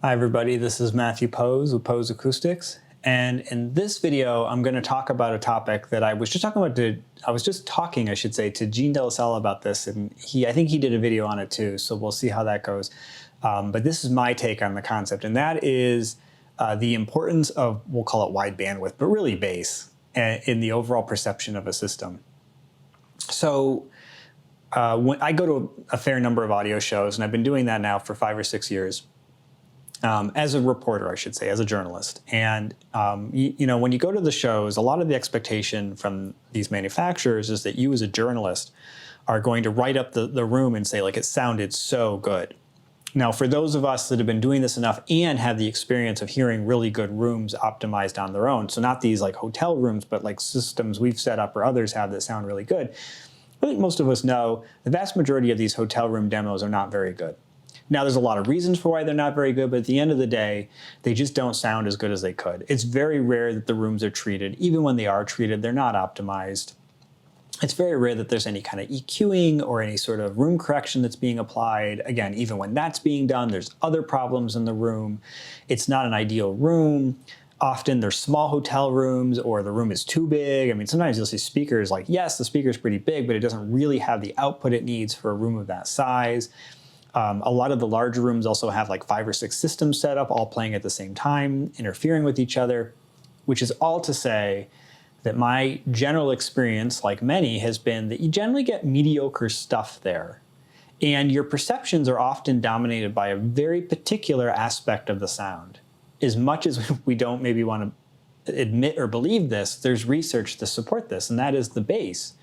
Hi everybody, this is Matthew Poes with Poes Acoustics, and in this video I'm going to talk about a topic that I was just talking to Gene Delasella about this, and I think he did a video on it too, so we'll see how that goes. But this is my take on the concept, and that is the importance of, we'll call it wide bandwidth, but really bass in the overall perception of a system. So when I go to a fair number of audio shows, and I've been doing that now for 5 or 6 years, as a reporter, I should say, as a journalist. And, you know, when you go to the shows, a lot of the expectation from these manufacturers is that you as a journalist are going to write up the room and say, like, it sounded so good. Now, for those of us that have been doing this enough and have the experience of hearing really good rooms optimized on their own, so not these like hotel rooms, but like systems we've set up or others have that sound really good, I think most of us know the vast majority of these hotel room demos are not very good. Now, there's a lot of reasons for why they're not very good, but at the end of the day, they just don't sound as good as they could. It's very rare that the rooms are treated. Even when they are treated, they're not optimized. It's very rare that there's any kind of EQing or any sort of room correction that's being applied. Again, even when that's being done, there's other problems in the room. It's not an ideal room. Often there's small hotel rooms or the room is too big. I mean, sometimes you'll see speakers like, yes, the speaker's pretty big, but it doesn't really have the output it needs for a room of that size. A lot of the larger rooms also have like 5 or 6 systems set up, all playing at the same time, interfering with each other, which is all to say that my general experience, like many, has been that you generally get mediocre stuff there. And your perceptions are often dominated by a very particular aspect of the sound. As much as we don't maybe want to admit or believe this, there's research to support this, and that is the bass.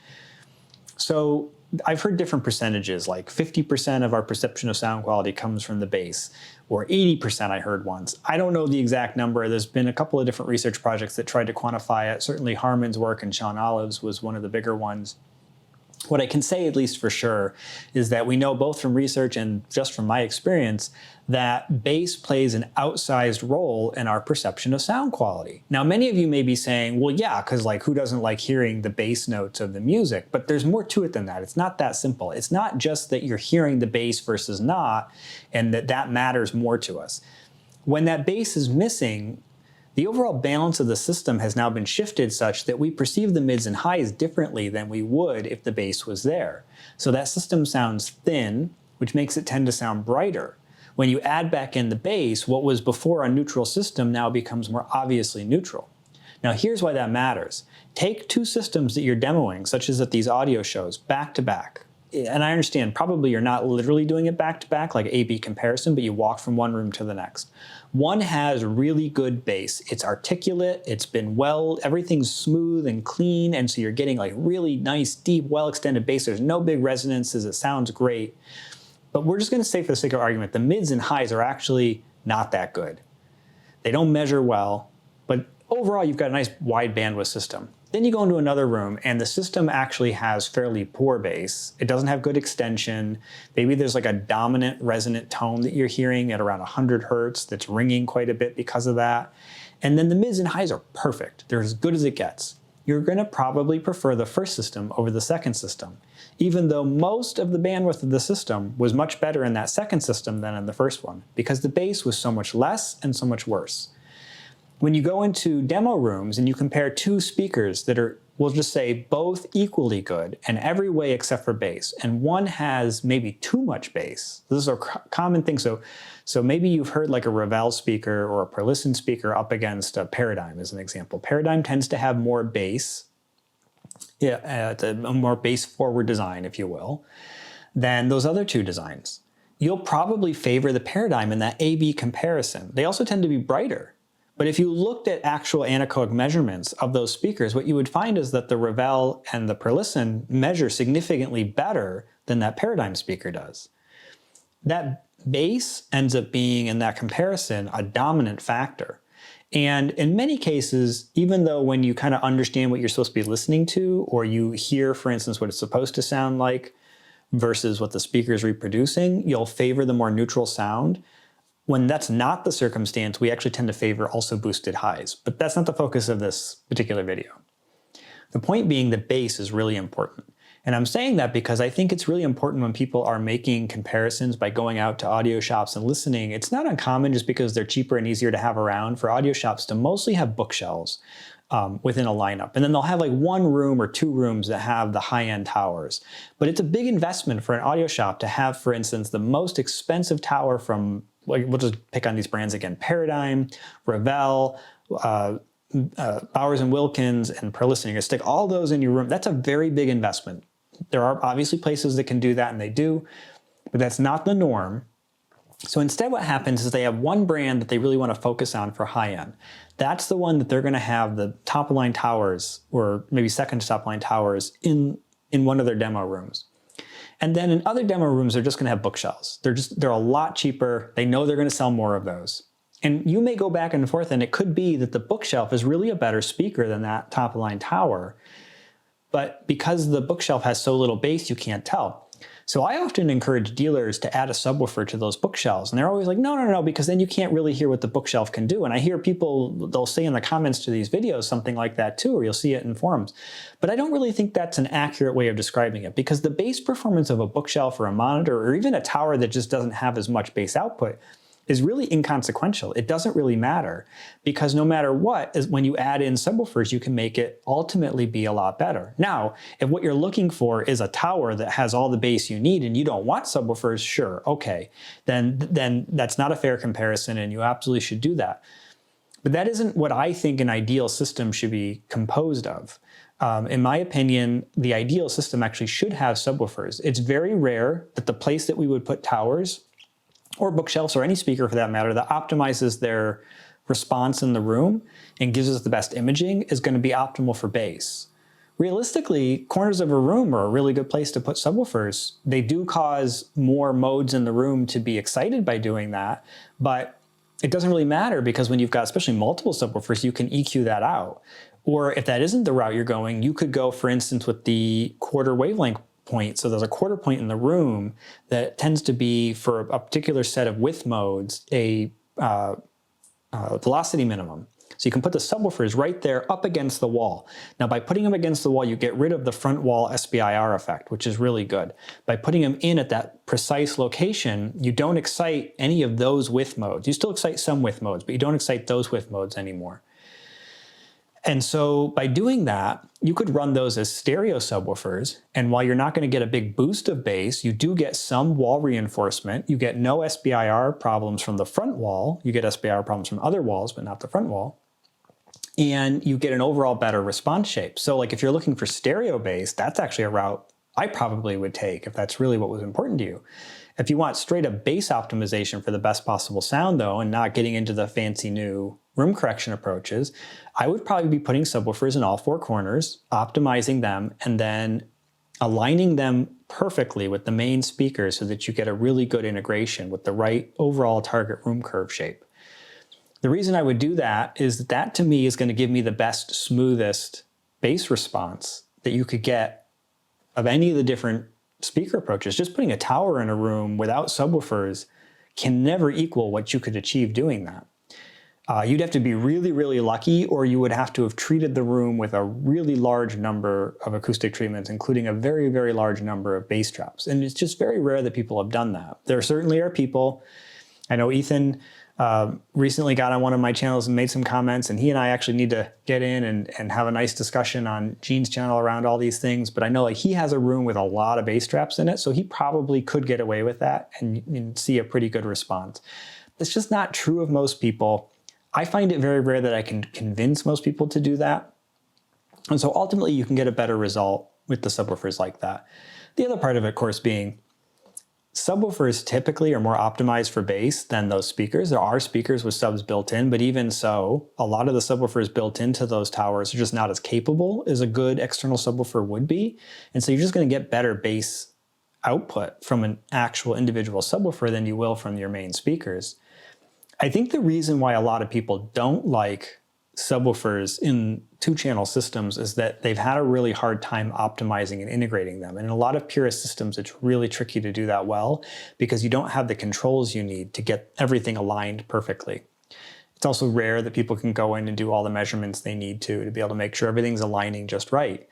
So I've heard different percentages, like 50% of our perception of sound quality comes from the bass, or 80% I heard once. I don't know the exact number. There's been a couple of different research projects that tried to quantify it. Certainly Harman's work and Sean Olive's was one of the bigger ones. What I can say, at least for sure, is that we know both from research and just from my experience that bass plays an outsized role in our perception of sound quality. Now, many of you may be saying, well, yeah, because like who doesn't like hearing the bass notes of the music? But there's more to it than that. It's not that simple. It's not just that you're hearing the bass versus not, and that matters more to us. When that bass is missing, the overall balance of the system has now been shifted such that we perceive the mids and highs differently than we would if the bass was there. So that system sounds thin, which makes it tend to sound brighter. When you add back in the bass, what was before a neutral system now becomes more obviously neutral. Now here's why that matters. Take 2 systems that you're demoing, such as at these audio shows, back to back. And I understand probably you're not literally doing it back to back like A-B comparison, but you walk from one room to the next. One has really good bass. It's articulate, it's been everything's smooth and clean, and so you're getting like really nice, deep, well-extended bass. There's no big resonances, it sounds great. But we're just gonna say for the sake of argument, the mids and highs are actually not that good. They don't measure well, but overall you've got a nice wide bandwidth system. Then you go into another room and the system actually has fairly poor bass. It doesn't have good extension. Maybe there's like a dominant resonant tone that you're hearing at around 100 hertz that's ringing quite a bit because of that. And then the mids and highs are perfect. They're as good as it gets. You're gonna probably prefer the first system over the second system, even though most of the bandwidth of the system was much better in that second system than in the first one, because the bass was so much less and so much worse. When you go into demo rooms and you compare 2 speakers that are, we'll just say, both equally good in every way except for bass, and one has maybe too much bass. This is a common thing. So maybe you've heard like a Ravel speaker or a Perlisten speaker up against a Paradigm as an example. Paradigm tends to have more bass, a more bass-forward design, if you will, than those other 2 designs. You'll probably favor the Paradigm in that A-B comparison. They also tend to be brighter. But if you looked at actual anechoic measurements of those speakers, what you would find is that the Ravel and the Perlisten measure significantly better than that Paradigm speaker does. That bass ends up being, in that comparison, a dominant factor. And in many cases, even though when you kind of understand what you're supposed to be listening to, or you hear, for instance, what it's supposed to sound like versus what the speaker is reproducing, you'll favor the more neutral sound. When that's not the circumstance, we actually tend to favor also boosted highs, but that's not the focus of this particular video. The point being that bass is really important. And I'm saying that because I think it's really important when people are making comparisons by going out to audio shops and listening. It's not uncommon, just because they're cheaper and easier to have around, for audio shops to mostly have bookshelves within a lineup. And then they'll have like one room or two rooms that have the high-end towers. But it's a big investment for an audio shop to have, for instance, the most expensive tower from, like, we'll just pick on these brands again, Paradigm, Revell, Bowers and Wilkins, and Perlisten. You're gonna stick all those in your room. That's a very big investment. There are obviously places that can do that, and they do, but that's not the norm. So instead what happens is they have one brand that they really want to focus on for high-end. That's the one that they're going to have the top-of-line towers, or maybe second to top-line towers, in one of their demo rooms. And then in other demo rooms, they're just going to have bookshelves. They're a lot cheaper. They know they're going to sell more of those. And you may go back and forth, and it could be that the bookshelf is really a better speaker than that top-of-line tower. But because the bookshelf has so little bass, you can't tell. So I often encourage dealers to add a subwoofer to those bookshelves. And they're always like, no, no, no, because then you can't really hear what the bookshelf can do. And I hear people, they'll say in the comments to these videos something like that too, or you'll see it in forums. But I don't really think that's an accurate way of describing it, because the bass performance of a bookshelf or a monitor, or even a tower that just doesn't have as much bass output, is really inconsequential. It doesn't really matter, because no matter what, when you add in subwoofers, you can make it ultimately be a lot better. Now, if what you're looking for is a tower that has all the bass you need and you don't want subwoofers, sure, okay, then that's not a fair comparison, and you absolutely should do that. But that isn't what I think an ideal system should be composed of. In my opinion, the ideal system actually should have subwoofers. It's very rare that the place that we would put towers, or bookshelves, or any speaker for that matter, that optimizes their response in the room and gives us the best imaging, is going to be optimal for bass. Realistically, corners of a room are a really good place to put subwoofers. They do cause more modes in the room to be excited by doing that, but it doesn't really matter, because when you've got especially multiple subwoofers, you can EQ that out. Or if that isn't the route you're going, you could go, for instance, with the quarter wavelength point. So there's a quarter point in the room that tends to be, for a particular set of width modes, a velocity minimum. So you can put the subwoofers right there up against the wall. Now, by putting them against the wall, you get rid of the front wall SBIR effect, which is really good. By putting them in at that precise location, you don't excite any of those width modes. You still excite some width modes, but you don't excite those width modes anymore. And so by doing that, you could run those as stereo subwoofers, and while you're not going to get a big boost of bass, you do get some wall reinforcement. You get no SBIR problems from the front wall. You get SBIR problems from other walls, but not the front wall. And you get an overall better response shape. So like if you're looking for stereo bass, that's actually a route I probably would take if that's really what was important to you. If you want straight up bass optimization for the best possible sound though, and not getting into the fancy new room correction approaches, I would probably be putting subwoofers in all four corners, optimizing them, and then aligning them perfectly with the main speakers so that you get a really good integration with the right overall target room curve shape. The reason I would do that is that that to me is going to give me the best, smoothest bass response that you could get of any of the different speaker approaches. Just putting a tower in a room without subwoofers can never equal what you could achieve doing that. You'd have to be really, really lucky, or you would have to have treated the room with a really large number of acoustic treatments, including a very, very large number of bass traps. And it's just very rare that people have done that. There certainly are people. I know Ethan recently got on one of my channels and made some comments, and he and I actually need to get in and have a nice discussion on Gene's channel around all these things. But I know like he has a room with a lot of bass traps in it, so he probably could get away with that and see a pretty good response. That's just not true of most people. I find it very rare that I can convince most people to do that. And so ultimately you can get a better result with the subwoofers like that. The other part of it, of course, being subwoofers typically are more optimized for bass than those speakers. There are speakers with subs built in, but even so, a lot of the subwoofers built into those towers are just not as capable as a good external subwoofer would be. And so you're just going to get better bass output from an actual individual subwoofer than you will from your main speakers. I think the reason why a lot of people don't like subwoofers in two-channel systems is that they've had a really hard time optimizing and integrating them. And in a lot of purist systems, it's really tricky to do that well because you don't have the controls you need to get everything aligned perfectly. It's also rare that people can go in and do all the measurements they need to be able to make sure everything's aligning just right.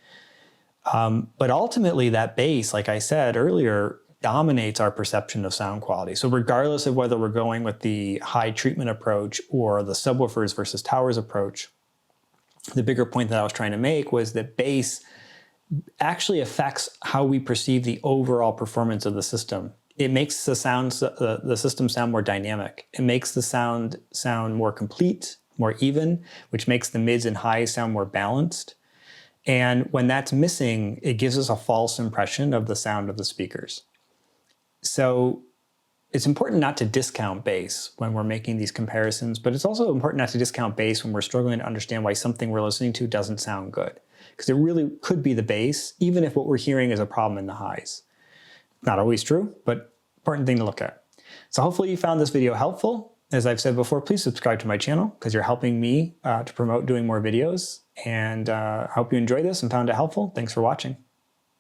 But ultimately that bass, like I said earlier, dominates our perception of sound quality. So regardless of whether we're going with the high treatment approach or the subwoofers versus towers approach, the bigger point that I was trying to make was that bass actually affects how we perceive the overall performance of the system. It makes the system sound more dynamic. It makes the sound more complete, more even, which makes the mids and highs sound more balanced. And when that's missing, it gives us a false impression of the sound of the speakers. So it's important not to discount bass when we're making these comparisons, but it's also important not to discount bass when we're struggling to understand why something we're listening to doesn't sound good. Because it really could be the bass, even if what we're hearing is a problem in the highs. Not always true, but important thing to look at. So hopefully you found this video helpful. As I've said before, please subscribe to my channel because you're helping me to promote doing more videos. And I hope you enjoyed this and found it helpful. Thanks for watching.